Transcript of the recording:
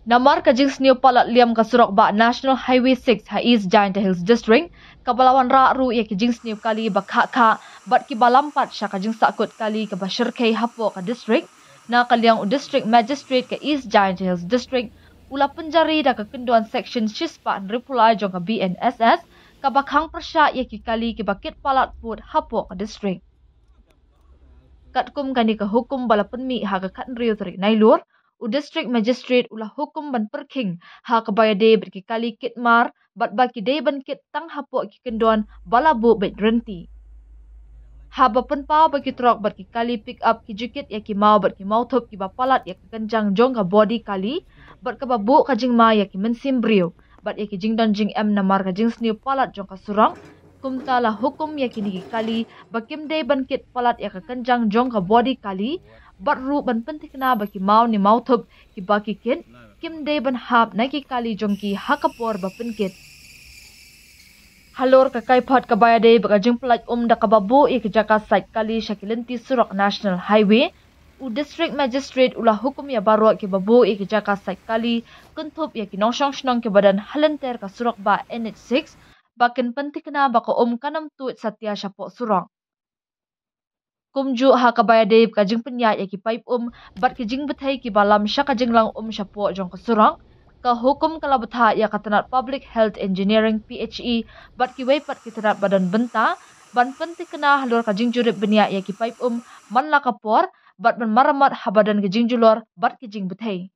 Namar kajing sniu palat liam kasurok ba National Highway 6 ha East Giant Hills District kabalawan ra ru ya kajing sniu kali bakha kha bat ki balampat sya kajing sakut kali ke basyirkai hapo ka district na kaliang u district magistrate ke East Giant Hills District ula penjari da kekenduan section shispa repulai jong ka BNSS ka bakhang persya ya ki kali ke bakit palat put hapo ka district katkum kani ke hukum bala penmi ha ka kan riu tarik nailur u district magistrate ulah hukum ban perking ha kabayade berki kali kit mar bat baki de ban kit tang hapo ki kenduan balabu bet renti ha bapen pa baki trok berki kali pick up ki jukit ya ki mau berki mau thop ki bapalat ya kencang jong ka body kali bat ka babu ka jing ma ya ki mensim brio bat ya ki jing don jing em namar ka jing sniu palat jong ka surang kumtala hukum ya ki ni kali bakim de ban kit palat ya ka kencang jong ka body kali bat ru ban pentik na baki mau ni mau thup ki baki kit kim de ban hap na ki kali jongki hakapor ba penkit halor ka kai phat ka baya de baka jing plat da ka babu ik jaka site kali shakilenti surak national highway u district magistrate ulah hukum ya baro ki babu ik jaka site kali kuntup ya ki nongsong snong ke badan halenter ka surak ba NH6 bakin pentik na baka kanam tuit satya syapo surang kumju ha kabaya de kajing penya ya ki pipe bat kijing betai ki balam sya kajing lang syapo jong kesurang ka hukum kala betha ya katanat public health engineering PHE bat ki wei pat ki tanat badan benta ban pentik kena halur kajing jurip benya ya ki pipe man la kapor bat ban maramat habadan kajing julor bat kijing betai